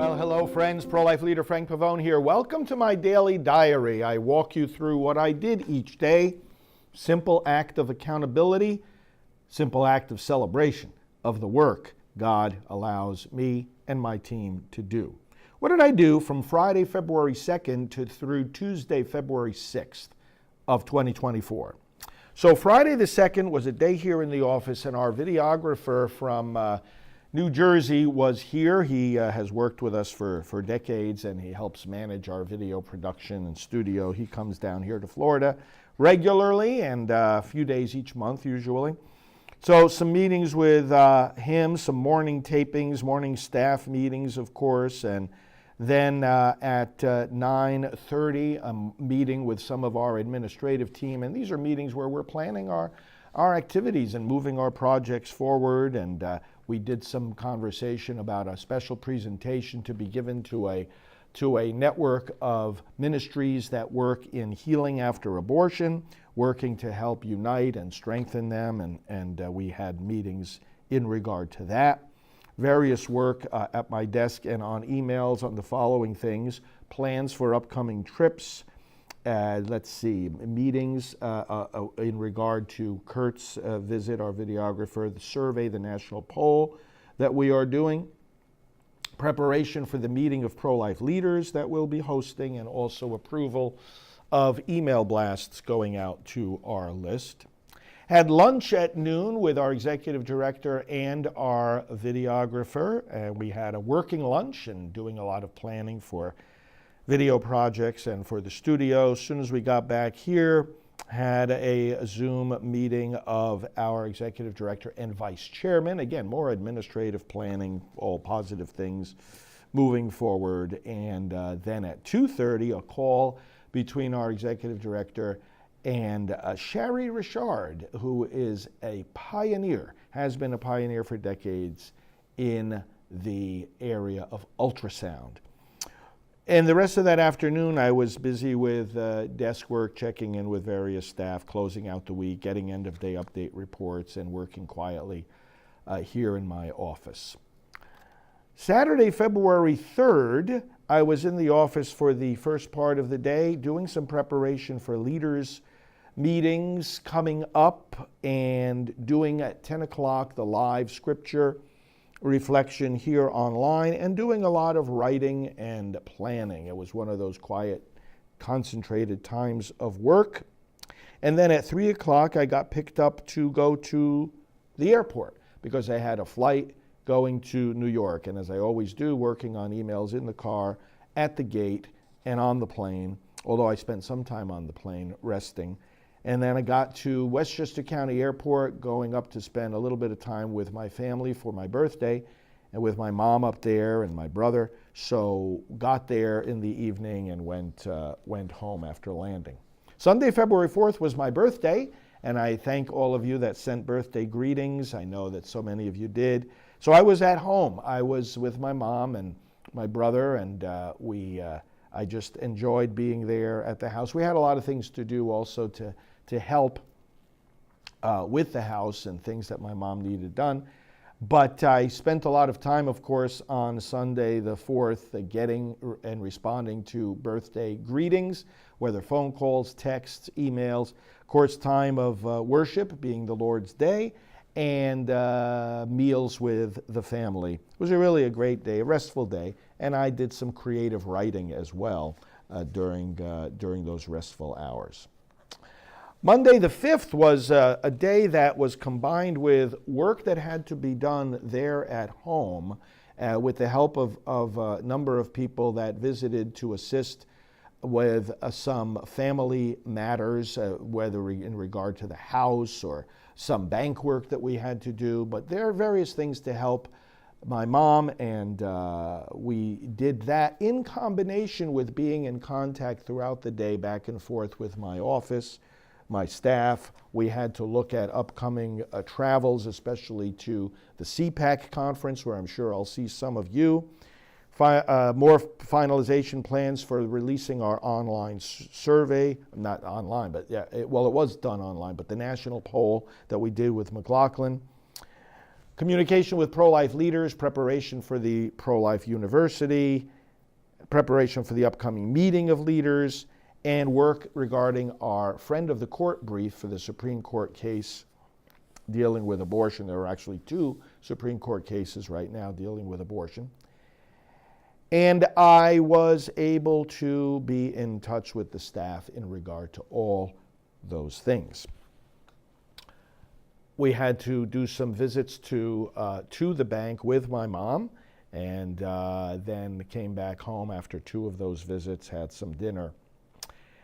Well, hello friends, pro-life leader Frank Pavone here. Welcome to my daily diary. I walk you through what I did each day. Simple act of accountability, simple act of celebration of the work God allows me and my team to do. What did I do from Friday, February 2nd through Tuesday, February 6th of 2024? So Friday the 2nd was a day here in the office, and our videographer from New Jersey was here. He has worked with us for decades, and he helps manage our video production and studio. He comes down here to Florida regularly and a few days each month usually. So some meetings with him, some morning tapings, morning staff meetings, of course, and then at 9:30, a meeting with some of our administrative team. And these are meetings where we're planning our activities and moving our projects forward. And we did some conversation about a special presentation to be given to a network of ministries that work in healing after abortion, working to help unite and strengthen them, and we had meetings in regard to that. Various work at my desk and on emails on the following things: plans for upcoming trips, meetings in regard to Kurt's visit, our videographer, the survey, the national poll that we are doing, preparation for the meeting of pro-life leaders that we'll be hosting, and also approval of email blasts going out to our list. Had lunch at noon with our executive director and our videographer, and we had a working lunch and doing a lot of planning for video projects and for the studio. As soon as we got back here, had a Zoom meeting of our executive director and vice chairman. Again, more administrative planning, all positive things moving forward. And then at 2:30, a call between our executive director and Shari Richard, who is a pioneer, has been a pioneer for decades in the area of ultrasound. And the rest of that afternoon, I was busy with desk work, checking in with various staff, closing out the week, getting end-of-day update reports, and working quietly here in my office. Saturday, February 3rd, I was in the office for the first part of the day, doing some preparation for leaders' meetings coming up, and doing at 10 o'clock the live scripture reflection here online, and doing a lot of writing and planning. It was one of those quiet, concentrated times of work. And then at 3 o'clock, I got picked up to go to the airport because I had a flight going to New York. And as I always do, working on emails in the car, at the gate, and on the plane, although I spent some time on the plane resting. And then I got to Westchester County Airport, going up to spend a little bit of time with my family for my birthday, and with my mom up there and my brother. So got there in the evening and went home after landing. Sunday, February 4th was my birthday, and I thank all of you that sent birthday greetings. I know that so many of you did. So I was at home. I was with my mom and my brother, and I just enjoyed being there at the house. We had a lot of things to do also to help with the house and things that my mom needed done. But I spent a lot of time, of course, on Sunday the 4th getting and responding to birthday greetings, whether phone calls, texts, emails, of course, time of worship being the Lord's Day, and meals with the family. It was really a great day, a restful day, and I did some creative writing as well during those restful hours. Monday the 5th was a day that was combined with work that had to be done there at home with the help of a number of people that visited to assist with some family matters, whether in regard to the house or some bank work that we had to do. But there are various things to help my mom, and we did that in combination with being in contact throughout the day back and forth with my office, my staff. We had to look at upcoming travels, especially to the CPAC conference, where I'm sure I'll see some of you. More finalization plans for releasing our online survey, not online, but yeah, it was done online, but the national poll that we did with McLaughlin. Communication with pro-life leaders, preparation for the pro-life university, preparation for the upcoming meeting of leaders, and work regarding our friend of the court brief for the Supreme Court case dealing with abortion. There are actually 2 Supreme Court cases right now dealing with abortion. And I was able to be in touch with the staff in regard to all those things. We had to do some visits to the bank with my mom, and then came back home after 2 of those visits, had some dinner.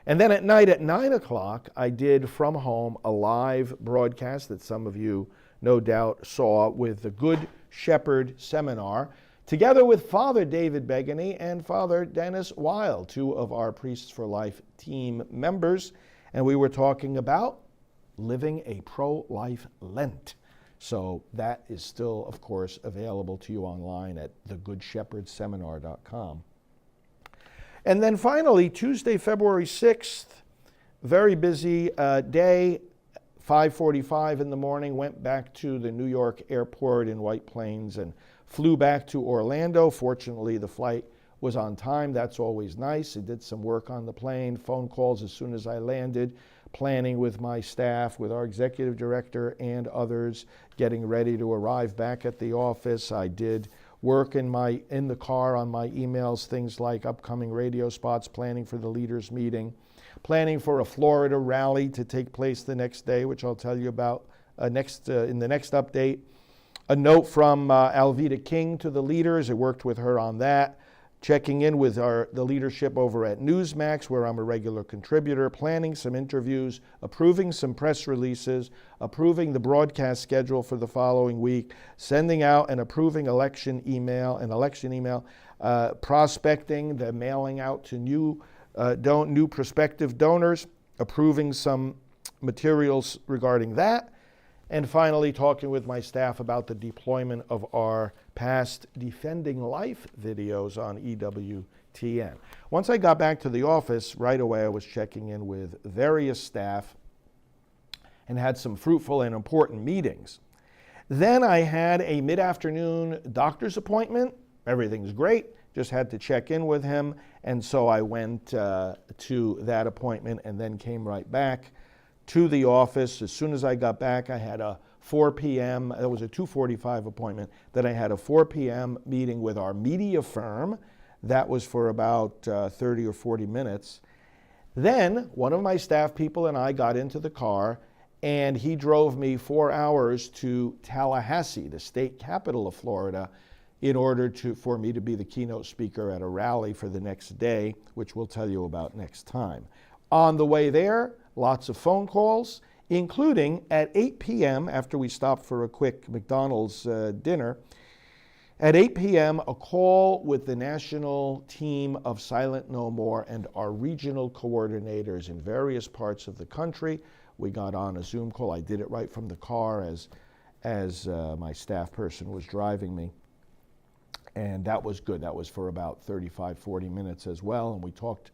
And then at night at 9 o'clock, I did from home a live broadcast that some of you no doubt saw with the Good Shepherd Seminar, together with Father David Begany and Father Dennis Weil, 2 of our Priests for Life team members. And we were talking about living a pro-life Lent. So that is still, of course, available to you online at thegoodshepherdsseminar.com. And then finally, Tuesday, February 6th, very busy day, 5:45 in the morning, went back to the New York airport in White Plains and flew back to Orlando. Fortunately, the flight was on time. That's always nice. I did some work on the plane, phone calls as soon as I landed, planning with my staff, with our executive director and others, getting ready to arrive back at the office. I did work in the car on my emails, things like upcoming radio spots, planning for the leaders meeting, planning for a Florida rally to take place the next day, which I'll tell you about in the next update. A note from Alveda King to the leaders. I worked with her on that. Checking in with the leadership over at Newsmax, where I'm a regular contributor, planning some interviews, approving some press releases, approving the broadcast schedule for the following week, sending out and approving an election email, prospecting, the mailing out to new prospective donors, approving some materials regarding that, and finally talking with my staff about the deployment of our past Defending Life videos on EWTN. Once I got back to the office, right away I was checking in with various staff and had some fruitful and important meetings. Then I had a mid-afternoon doctor's appointment. Everything's great, just had to check in with him, and so I went to that appointment and then came right back to the office. As soon as I got back, I had a 4 p.m., it was a 2:45 appointment, then I had a 4 p.m. meeting with our media firm. That was for about 30 or 40 minutes. Then one of my staff people and I got into the car, and he drove me 4 hours to Tallahassee, the state capital of Florida, in order for me to be the keynote speaker at a rally for the next day, which we'll tell you about next time. On the way there, lots of phone calls, including at 8 p.m., after we stopped for a quick McDonald's dinner, at 8 p.m., a call with the national team of Silent No More and our regional coordinators in various parts of the country. We got on a Zoom call. I did it right from the car as my staff person was driving me. And that was good. That was for about 35, 40 minutes as well. And we talked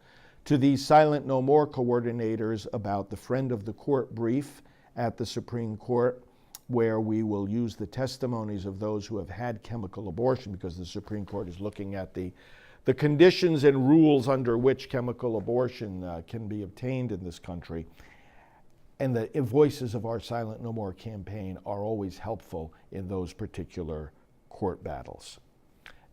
to these Silent No More coordinators about the Friend of the Court brief at the Supreme Court, where we will use the testimonies of those who have had chemical abortion, because the Supreme Court is looking at the conditions and rules under which chemical abortion can be obtained in this country. And the voices of our Silent No More campaign are always helpful in those particular court battles.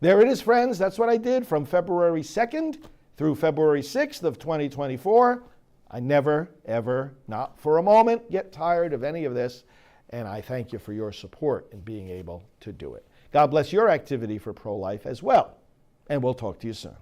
There it is, friends. That's what I did from February 2nd through February 6th of 2024. I never, ever, not for a moment, get tired of any of this, and I thank you for your support in being able to do it. God bless your activity for pro-life as well, and we'll talk to you soon.